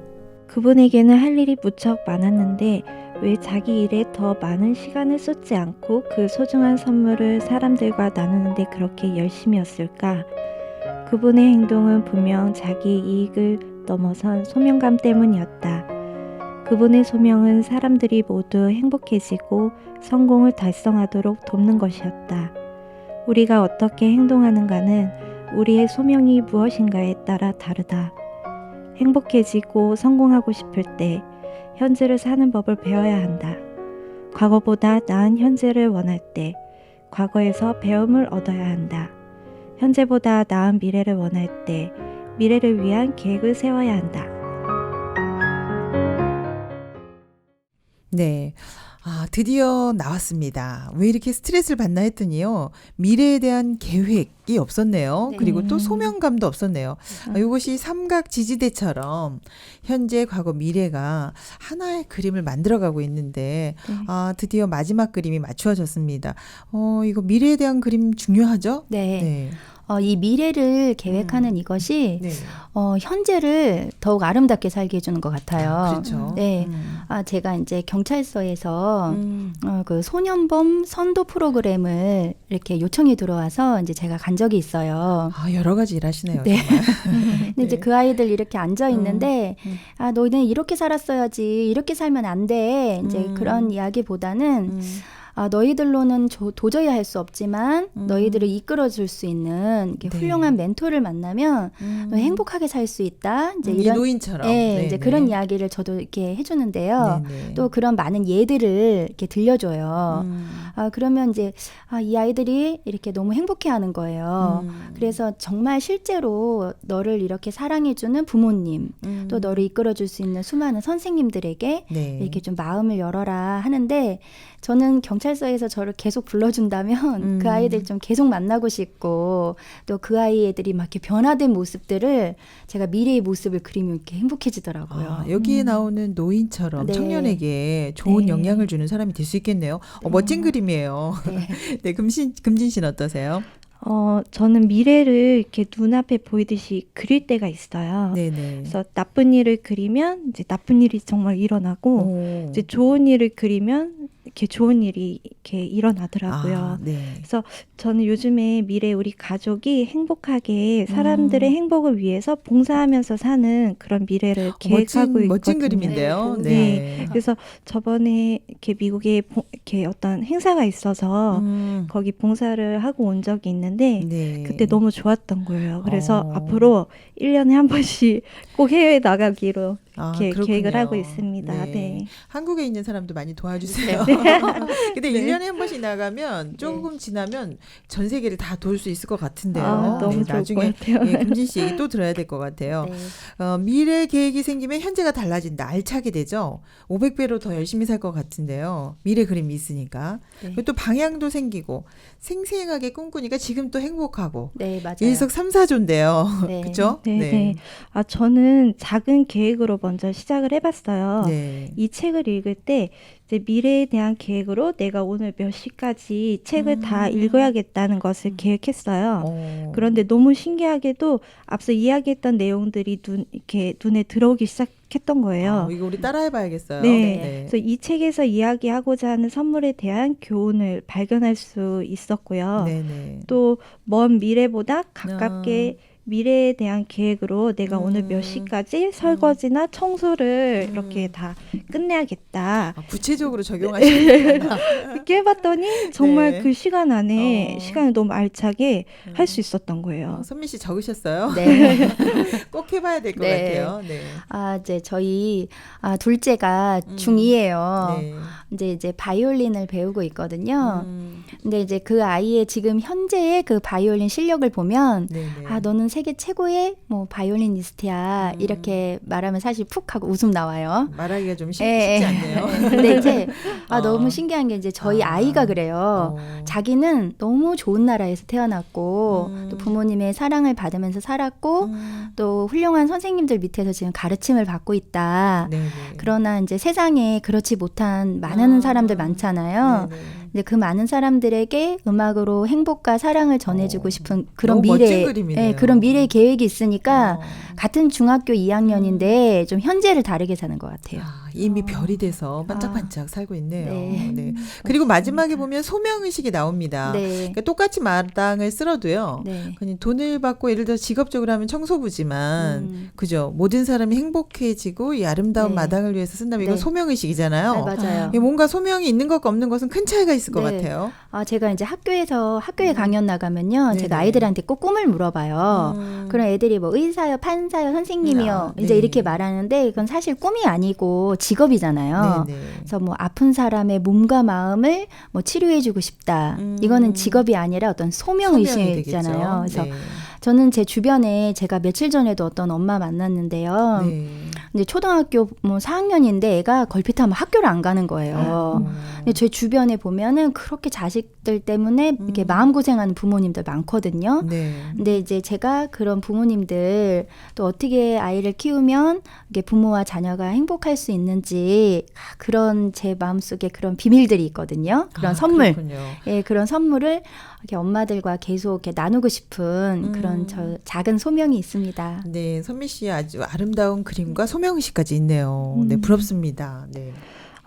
그분에게는 할 일이 무척 많았는데 왜 자기 일에 더 많은 시간을 쏟지 않고 그 소중한 선물을 사람들과 나누는데 그렇게 열심이었을까? 그분의 행동은 분명 자기 이익을 넘어선 소명감 때문이었다. 그분의 소명은 사람들이 모두 행복해지고 성공을 달성하도록 돕는 것이었다. 우리가 어떻게 행동하는가는 우리의 소명이 무엇인가에 따라 다르다. 행복해지고 성공하고 싶을 때 현재를 사는 법을 배워야 한다. 과거보다 나은 현재를 원할 때 과거에서 배움을 얻어야 한다. 현재보다 나은 미래를 원할 때 미래를 위한 계획을 세워야 한다. 네. 드디어 나왔습니다. 왜 이렇게 스트레스를 받나 했더니요. 미래에 대한 계획이 없었네요. 네. 그리고 또 소명감도 없었네요. 이것이 삼각 지지대처럼 현재, 과거, 미래가 하나의 그림을 만들어가고 있는데 드디어 마지막 그림이 맞추어졌습니다. 이거 미래에 대한 그림 중요하죠? 네. 네. 이 미래를 계획하는 이것이 네. 현재를 더욱 아름답게 살게 해주는 것 같아요. 그렇죠. 네. 제가 이제 경찰서에서 그 소년범 선도 프로그램을 이렇게 요청이 들어와서 이제 제가 간 적이 있어요. 여러 가지 일하시네요. 네. 정말. 근데 이제 그 아이들 이렇게 앉아 있는데 너희는 이렇게 살았어야지, 이렇게 살면 안 돼. 이제 그런 이야기보다는 너희들로는 도저히 할 수 없지만 너희들을 이끌어줄 수 있는 이렇게 네. 훌륭한 멘토를 만나면 너 행복하게 살 수 있다. 이제 이런 노인처럼. 네, 네, 이제 네. 그런 이야기를 저도 이렇게 해주는데요. 네, 네. 또 그런 많은 예들을 이렇게 들려줘요. 그러면 이제 이 아이들이 이렇게 너무 행복해하는 거예요. 그래서 정말 실제로 너를 이렇게 사랑해주는 부모님, 또 너를 이끌어줄 수 있는 수많은 선생님들에게 네. 이렇게 좀 마음을 열어라 하는데 저는 경찰서에서 저를 계속 불러준다면 그 아이들 좀 계속 만나고 싶고 또 그 아이들이 막 이렇게 변화된 모습들을 제가 미래의 모습을 그리면 이렇게 행복해지더라고요. 여기에 나오는 노인처럼 네. 청년에게 좋은 네. 영향을 주는 사람이 될 수 있겠네요. 멋진 그림이에요. 네. 네, 금진 씨는 어떠세요? 저는 미래를 이렇게 눈앞에 보이듯이 그릴 때가 있어요. 네네. 그래서 나쁜 일을 그리면 이제 나쁜 일이 정말 일어나고 이제 좋은 일을 그리면 이렇게 좋은 일이 이렇게 일어나더라고요. 네. 그래서 저는 요즘에 미래 우리 가족이 행복하게 사람들의 행복을 위해서 봉사하면서 사는 그런 미래를 계획하고 있거든요. 멋진 그림인데요. 네. 네. 그래서 저번에 이렇게 미국에 이렇게 어떤 행사가 있어서 거기 봉사를 하고 온 적이 있는데 네. 그때 너무 좋았던 거예요. 그래서 어. 앞으로 1년에 한 번씩 꼭 해외에 나가기로 이렇게 그렇군요. 계획을 하고 있습니다. 네. 한국에 있는 사람도 많이 도와주세요. 근데 1년에 한 번씩 나가면 조금 지나면 전 세계를 다 돌 수 있을 것 같은데요. 너무 좋을 나중에 것 같아요. 금진 씨 얘기 또 들어야 될 것 같아요. 네. 미래 계획이 생기면 현재가 달라진다. 알차게 되죠. 500배로 더 열심히 살 것 같은데요. 미래 그림이 있으니까. 네. 그리고 또 방향도 생기고 생생하게 꿈꾸니까 지금 또 행복하고. 네, 맞아요. 일석삼사조인데요. 네. 그렇죠? 네. 저는 작은 계획으로 먼저 시작을 해봤어요. 네. 이 책을 읽을 때 이제 미래에 대한 계획으로 내가 오늘 몇 시까지 책을 다 읽어야겠다는 것을 계획했어요. 그런데 너무 신기하게도 앞서 이야기했던 내용들이 이렇게 눈에 들어오기 시작했던 거예요. 이거 우리 따라해봐야겠어요. 네. 그래서 이 책에서 이야기하고자 하는 선물에 대한 교훈을 발견할 수 있었고요. 네네. 또 먼 미래보다 가깝게 미래에 대한 계획으로 내가 오늘 몇 시까지 설거지나 청소를 이렇게 다 끝내야겠다. 구체적으로 적용하시는구나. 이렇게 해봤더니 정말 네. 그 시간 안에 시간을 너무 알차게 할 수 있었던 어. 거예요. 선미 씨 적으셨어요? 네. 꼭 해봐야 될 것 네. 같아요. 네. 이제 저희 둘째가 중2예요. 네. 이제 바이올린을 배우고 있거든요. 근데 이제 그 아이의 지금 현재의 그 바이올린 실력을 보면 네네. 아, 너는 세계 최고의 뭐 바이올리니스트야. 이렇게 말하면 사실 푹 하고 웃음 나와요. 말하기가 좀 쉽지 예, 예. 않네요. 근데 이제 어. 너무 신기한 게 이제 저희 아이가 그래요. 자기는 너무 좋은 나라에서 태어났고 또 부모님의 사랑을 받으면서 살았고 또 훌륭한 선생님들 밑에서 지금 가르침을 받고 있다. 네네. 그러나 이제 세상에 그렇지 못한 많은 사람들 많잖아요. 네네. 근데 그 많은 사람들에게 음악으로 행복과 사랑을 전해주고 싶은 그런 너무 멋진 미래, 그림이네요. 예, 그런 미래 계획이 있으니까 어. 같은 중학교 2학년인데 좀 현재를 다르게 사는 것 같아요. 아, 이미 별이 돼서 반짝반짝 살고 있네요. 네. 네. 그리고 마지막에 보면 소명의식이 나옵니다. 네. 그러니까 똑같이 마당을 쓸어도요. 네. 그냥 돈을 받고 예를 들어 직업적으로 하면 청소부지만 그죠. 모든 사람이 행복해지고 이 아름다운 네. 마당을 위해서 쓴다면 이건 네. 소명의식이잖아요. 네, 맞아요. 이게 뭔가 소명이 있는 것과 없는 것은 큰 차이가 있을 것 네. 같아요. 제가 이제 학교에 강연 나가면요. 네네. 제가 아이들한테 꼭 꿈을 물어봐요. 그럼 애들이 뭐 의사요, 판사요, 선생님이요. 아, 이제 네. 이렇게 말하는데 이건 사실 꿈이 아니고 직업이잖아요. 네네. 그래서 뭐 아픈 사람의 몸과 마음을 뭐 치료해주고 싶다. 이거는 직업이 아니라 어떤 소명이 소명의식이잖아요. 되겠죠. 그래서 네. 저는 제 주변에 제가 며칠 전에도 어떤 엄마 만났는데요. 네. 이제 초등학교 뭐 4학년인데 애가 걸핏하면 학교를 안 가는 거예요. 근데 제 주변에 보면은 그렇게 자식들 때문에 이렇게 마음고생하는 부모님들 많거든요. 네. 근데 이제 제가 그런 부모님들 또 어떻게 아이를 키우면 이게 부모와 자녀가 행복할 수 있는지 그런 제 마음속에 그런 비밀들이 있거든요. 그런 선물. 그렇군요. 예, 그런 선물을 이렇게 엄마들과 계속 이렇게 나누고 싶은 그런 저 작은 소명이 있습니다. 네, 선미 씨의 아주 아름다운 그림과 소명의식까지 있네요. 네, 부럽습니다. 네,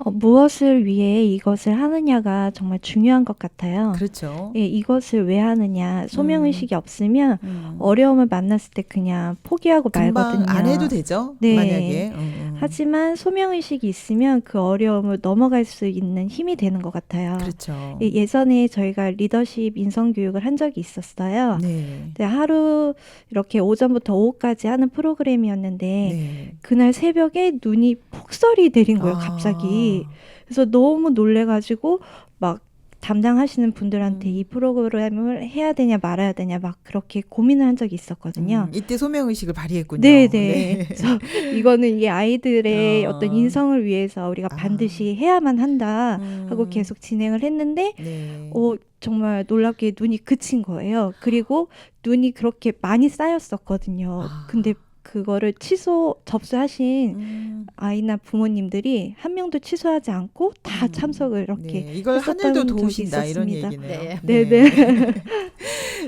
무엇을 위해 이것을 하느냐가 정말 중요한 것 같아요. 그렇죠. 예, 이것을 왜 하느냐. 소명의식이 없으면 어려움을 만났을 때 그냥 포기하고 금방 말거든요. 안 해도 되죠. 네. 만약에. 하지만 소명의식이 있으면 그 어려움을 넘어갈 수 있는 힘이 되는 것 같아요. 그렇죠. 예, 예전에 저희가 리더십 인성교육을 한 적이 있었어요. 네. 근데 하루 이렇게 오전부터 오후까지 하는 프로그램이었는데 네. 그날 새벽에 눈이 폭설이 내린 거예요, 갑자기. 그래서 너무 놀래가지고 막 담당하시는 분들한테 이 프로그램을 해야 되냐 말아야 되냐 막 그렇게 고민을 한 적이 있었거든요. 이때 소명의식을 발휘했군요. 네네. 그래서 이거는 이 아이들의 어떤 인성을 위해서 우리가 아. 반드시 해야만 한다 하고 계속 진행을 했는데 네. 정말 놀랍게 눈이 그친 거예요. 그리고 눈이 그렇게 많이 쌓였었거든요. 근데 그거를 접수하신 아이나 부모님들이 한 명도 취소하지 않고 다 참석을 이렇게 네, 이걸 했었던 하늘도 적이 도우신다 이런 있었습니다. 얘기네요. 네네.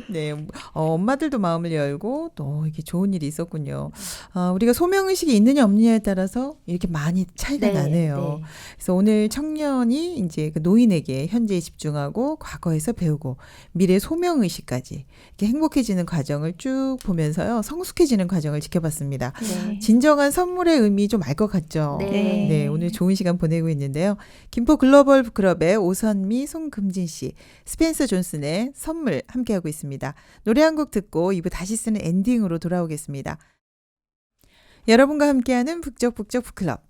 네, 엄마들도 마음을 열고 또 이렇게 좋은 일이 있었군요. 우리가 소명의식이 있느냐 없느냐에 따라서 이렇게 많이 차이가 네, 나네요. 네. 그래서 오늘 청년이 이제 그 노인에게 현재에 집중하고 과거에서 배우고 미래 소명의식까지 이렇게 행복해지는 과정을 쭉 보면서요. 성숙해지는 과정을 지켜봤습니다. 네. 진정한 선물의 의미 좀 알 것 같죠? 네. 네, 오늘 좋은 시간 보내고 있는데요. 김포 글로벌 북클럽의 오선미, 송금진 씨, 스펜서 존슨의 선물 함께하고 있습니다. 노래 한 곡 듣고 2부 다시 쓰는 엔딩으로 돌아오겠습니다. 여러분과 함께하는 북적북적 북클럽.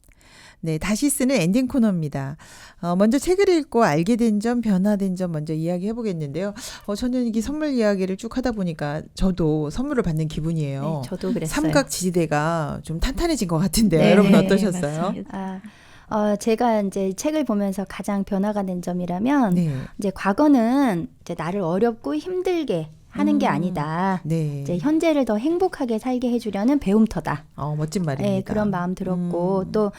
네, 다시 쓰는 엔딩 코너입니다. 먼저 책을 읽고 알게 된 점, 변화된 점 먼저 이야기해 보겠는데요. 저는 이게 선물 이야기를 쭉 하다 보니까 저도 선물을 받는 기분이에요. 네, 저도 그랬어요. 삼각 지지대가 좀 탄탄해진 것 같은데요. 네, 여러분 어떠셨어요? 맞습니다. 제가 이제 책을 보면서 가장 변화가 된 점이라면 네. 이제 과거는 이제 나를 어렵고 힘들게 하는 게 아니다. 네. 이제 현재를 더 행복하게 살게 해주려는 배움터다. 멋진 말입니다. 네, 그런 마음 들었고 또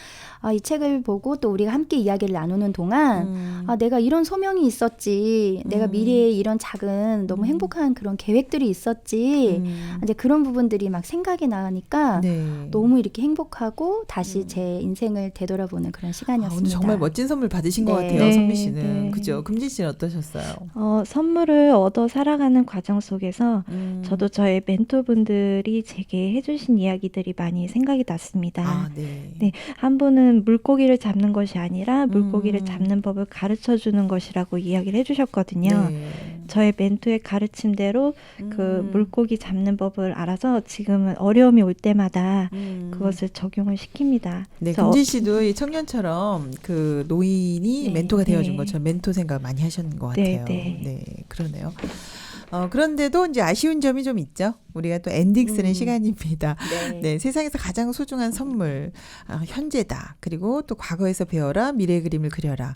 이 책을 보고 또 우리가 함께 이야기를 나누는 동안 내가 이런 소명이 있었지, 내가 미래에 이런 작은 너무 행복한 그런 계획들이 있었지, 이제 그런 부분들이 막 생각이 나니까 네. 너무 이렇게 행복하고 다시 제 인생을 되돌아보는 그런 시간이었습니다. 오늘 정말 멋진 선물 받으신 것 네. 같아요, 네, 선미 씨는. 네. 그죠? 금진 씨는 어떠셨어요? 선물을 얻어 살아가는 과정 속에서 저도 저의 멘토분들이 제게 해주신 이야기들이 많이 생각이 났습니다. 아, 네. 네, 한 분은 물고기를 잡는 것이 아니라 물고기를 잡는 법을 가르쳐 주는 것이라고 이야기를 해주셨거든요. 네. 저의 멘토의 가르침대로 그 물고기 잡는 법을 알아서 지금은 어려움이 올 때마다 그것을 적용을 시킵니다. 네, 그래서 금진 씨도 이 청년처럼 그 노인이 네, 멘토가 되어준 네. 것처럼 멘토 생각 많이 하셨는 것 네, 같아요. 네. 그러네요. 그런데도 이제 아쉬운 점이 좀 있죠. 우리가 또 엔딩 쓰는 시간입니다. 네, 세상에서 가장 소중한 선물, 현재다. 그리고 또 과거에서 배워라, 미래의 그림을 그려라.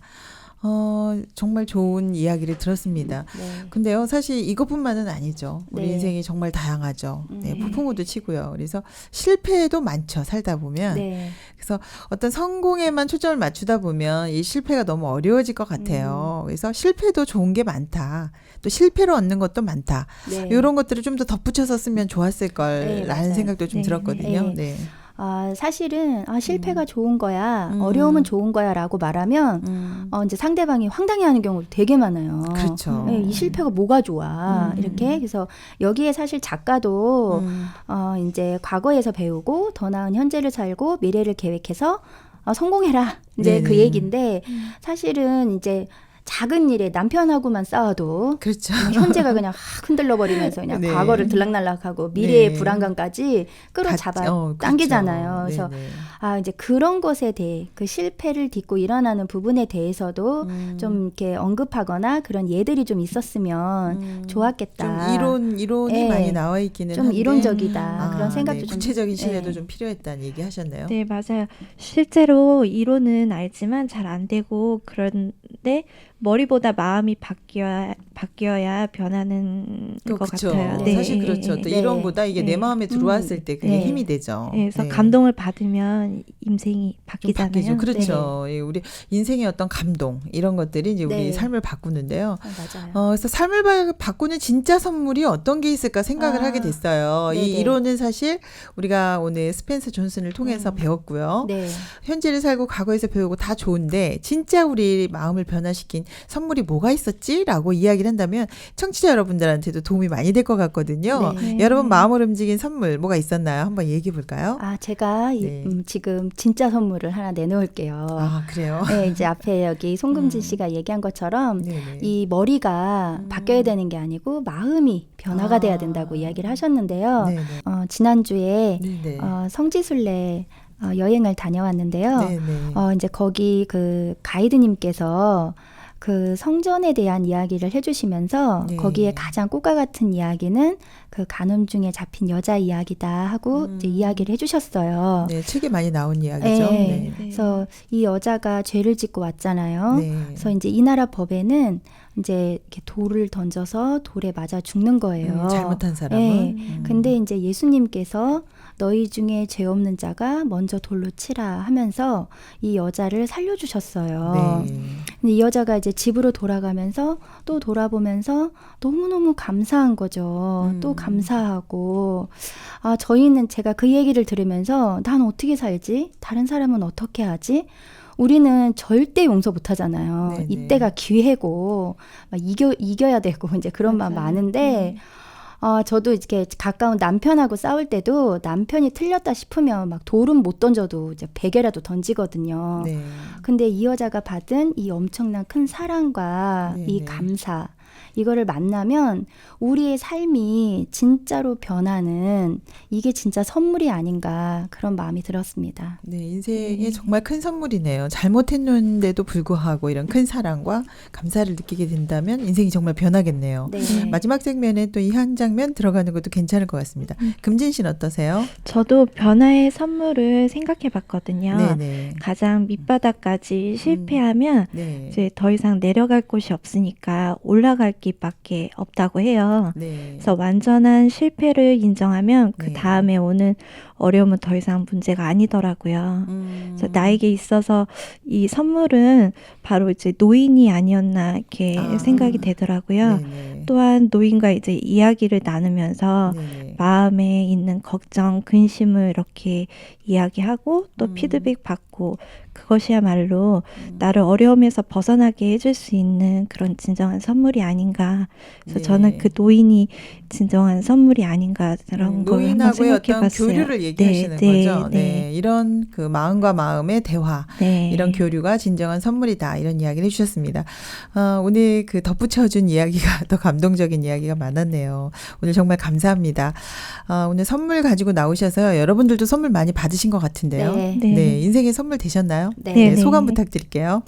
정말 좋은 이야기를 들었습니다. 네. 근데요, 사실 이것뿐만은 아니죠. 우리 네. 인생이 정말 다양하죠. 네, 폭풍우도 치고요. 그래서 실패도 많죠. 살다 보면. 네. 그래서 어떤 성공에만 초점을 맞추다 보면 이 실패가 너무 어려워질 것 같아요. 그래서 실패도 좋은 게 많다. 또 실패로 얻는 것도 많다. 네. 이런 것들을 좀 더 덧붙여서 쓰면 좋았을 네, 걸라는 맞아요. 생각도 좀 네, 들었거든요. 네. 네. 사실은 실패가 좋은 거야, 어려움은 좋은 거야라고 말하면 이제 상대방이 황당해하는 경우도 되게 많아요. 그렇죠. 네, 이 실패가 뭐가 좋아 이렇게. 그래서 여기에 사실 작가도 이제 과거에서 배우고 더 나은 현재를 살고 미래를 계획해서 성공해라 이제 네네. 그 얘기인데 사실은 이제 작은 일에 남편하고만 싸워도 그렇죠. 현재가 그냥 확 흔들려 버리면서 그냥 네. 과거를 들락날락하고 미래의 네. 불안감까지 끌어잡아 그렇죠. 당기잖아요. 그래서 네네. 이제 그런 것에 대해 그 실패를 딛고 일어나는 부분에 대해서도 좀 이렇게 언급하거나 그런 예들이 좀 있었으면 좋았겠다. 좀 이론이 네. 많이 나와 있기는 좀 한데 이론적이다. 그런 생각도 네. 좀 구체적인 신뢰도 네. 좀 필요했다는 얘기 하셨네요. 네, 맞아요. 실제로 이론은 알지만 잘 안 되고 그런데 머리보다 마음이 바뀌어야 변하는 것 그렇죠. 같아요. 네. 사실 그렇죠. 또 네. 이론보다 이게 내 네. 마음에 들어왔을 때 그게 네. 힘이 되죠. 네, 그래서 네. 감동을 받으면 인생이 좀 바뀌잖아요. 바뀌죠. 그렇죠. 예, 우리 인생의 어떤 감동 이런 것들이 이제 우리 네. 삶을 바꾸는데요. 맞아요. 그래서 삶을 바꾸는 진짜 선물이 어떤 게 있을까 생각을 하게 됐어요. 이 네네. 이론은 사실 우리가 오늘 스펜서 존슨을 통해서 배웠고요. 네. 현재를 살고 과거에서 배우고 다 좋은데 진짜 우리 마음을 변화시킨 선물이 뭐가 있었지라고 이야기를 한다면 청취자 여러분들한테도 도움이 많이 될 것 같거든요. 네. 여러분 마음을 움직인 선물 뭐가 있었나요? 한번 얘기해 볼까요? 제가 네. 지금 진짜 선물을 하나 내놓을게요. 그래요? 네, 이제 앞에 여기 송금진 씨가 얘기한 것처럼 네네. 이 머리가 바뀌어야 되는 게 아니고 마음이 변화가 돼야 된다고 이야기를 하셨는데요. 네네. 지난주에 네네. 성지순례 여행을 다녀왔는데요. 네네. 이제 거기 그 가이드님께서 그 성전에 대한 이야기를 해주시면서 네. 거기에 가장 꽃과 같은 이야기는 그 간음 중에 잡힌 여자 이야기다 하고 이제 이야기를 해주셨어요. 네, 책에 많이 나온 이야기죠. 네. 네. 그래서 이 여자가 죄를 짓고 왔잖아요. 네. 그래서 이제 이 나라 법에는 이제 이렇게 돌을 던져서 돌에 맞아 죽는 거예요. 잘못한 사람은. 네. 근데 이제 예수님께서 너희 중에 죄 없는 자가 먼저 돌로 치라 하면서 이 여자를 살려주셨어요. 네. 근데 이 여자가 이제 집으로 돌아가면서 또 돌아보면서 너무너무 감사한 거죠. 또 감사하고 저희는 제가 그 얘기를 들으면서 난 어떻게 살지? 다른 사람은 어떻게 하지? 우리는 절대 용서 못 하잖아요. 네네. 이때가 기회고 막 이겨야 되고 이제 그런 마음 많은데 저도 이렇게 가까운 남편하고 싸울 때도 남편이 틀렸다 싶으면 막 돌은 못 던져도 이제 베개라도 던지거든요. 네. 근데 이 여자가 받은 이 엄청난 큰 사랑과 네네. 이 감사, 이거를 만나면 우리의 삶이 진짜로 변하는 이게 진짜 선물이 아닌가 그런 마음이 들었습니다. 네, 인생에 정말 큰 선물이네요. 잘못했는데도 불구하고 이런 큰 사랑과 감사를 느끼게 된다면 인생이 정말 변하겠네요. 네. 마지막 장면에 또 이 한 장면 들어가는 것도 괜찮을 것 같습니다. 금진 씨는 어떠세요? 저도 변화의 선물을 생각해 봤거든요. 네네. 가장 밑바닥까지 실패하면 네. 이제 더 이상 내려갈 곳이 없으니까 올라갈 길밖에 없다고 해요. 네. 그래서 완전한 실패를 인정하면 그 네. 다음에 오는 어려움은 더 이상 문제가 아니더라고요. 그래서 나에게 있어서 이 선물은 바로 이제 노인이 아니었나 이렇게 생각이 되더라고요. 네네. 또한 노인과 이제 이야기를 나누면서 네네. 마음에 있는 걱정, 근심을 이렇게 이야기하고 또 피드백 받고 그것이야말로 나를 어려움에서 벗어나게 해줄 수 있는 그런 진정한 선물이 아닌가. 그래서 네. 저는 그 노인이 진정한 선물이 아닌가 그런 걸 한번 노인하고의 어떤 생각해봤어요. 교류를 얘기하시는 네, 거죠. 네, 네. 이런 그 마음과 마음의 대화, 네. 이런 교류가 진정한 선물이다. 이런 이야기를 해주셨습니다. 오늘 그 덧붙여준 이야기가 더 감동적인 이야기가 많았네요. 오늘 정말 감사합니다. 오늘 선물 가지고 나오셔서 여러분들도 선물 많이 받으신 것 같은데요. 네. 네. 인생의 선물 되셨나요? 네. 네, 네. 소감 부탁드릴게요.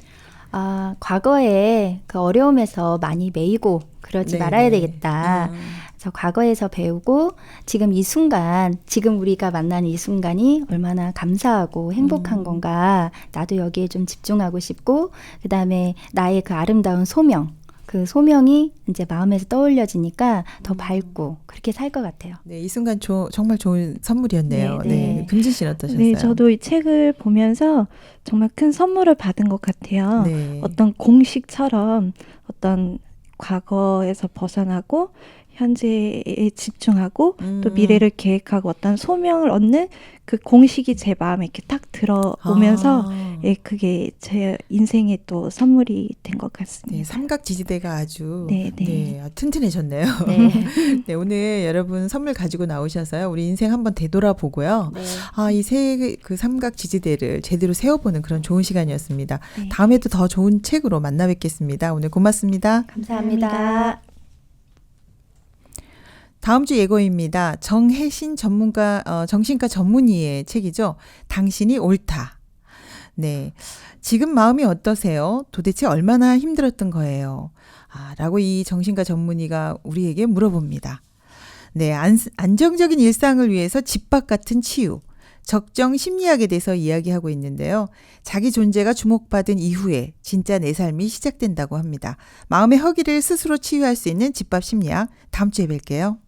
과거에 그 어려움에서 많이 매이고 그러지 네. 말아야 되겠다. 그래서 과거에서 배우고 지금 이 순간, 지금 우리가 만나는 이 순간이 얼마나 감사하고 행복한 건가. 나도 여기에 좀 집중하고 싶고, 그 다음에 나의 그 아름다운 소명, 그 소명이 이제 마음에서 떠올려지니까 더 밝고 그렇게 살 것 같아요. 네, 이 순간 정말 좋은 선물이었네요. 네, 네, 네. 금진 씨는 어떠셨어요? 네, 저도 이 책을 보면서 정말 큰 선물을 받은 것 같아요. 네. 어떤 공식처럼 어떤 과거에서 벗어나고 현재에 집중하고 또 미래를 계획하고 어떤 소명을 얻는 그 공식이 제 마음에 이렇게 탁 들어오면서 예, 그게 제 인생의 또 선물이 된 것 네, 같습니다. 삼각 지지대가 아주 네, 네. 튼튼해졌네요. 네. 네, 오늘 여러분 선물 가지고 나오셔서요. 우리 인생 한번 되돌아보고요. 네. 이 그 삼각 지지대를 제대로 세워보는 그런 좋은 시간이었습니다. 네. 다음에도 더 좋은 책으로 만나 뵙겠습니다. 오늘 고맙습니다. 감사합니다. 다음 주 예고입니다. 정혜신 전문가, 정신과 전문의의 책이죠. 당신이 옳다. 네. 지금 마음이 어떠세요? 도대체 얼마나 힘들었던 거예요? 라고 이 정신과 전문의가 우리에게 물어봅니다. 네. 안정적인 일상을 위해서 집밥 같은 치유. 적정 심리학에 대해서 이야기하고 있는데요. 자기 존재가 주목받은 이후에 진짜 내 삶이 시작된다고 합니다. 마음의 허기를 스스로 치유할 수 있는 집밥 심리학. 다음 주에 뵐게요.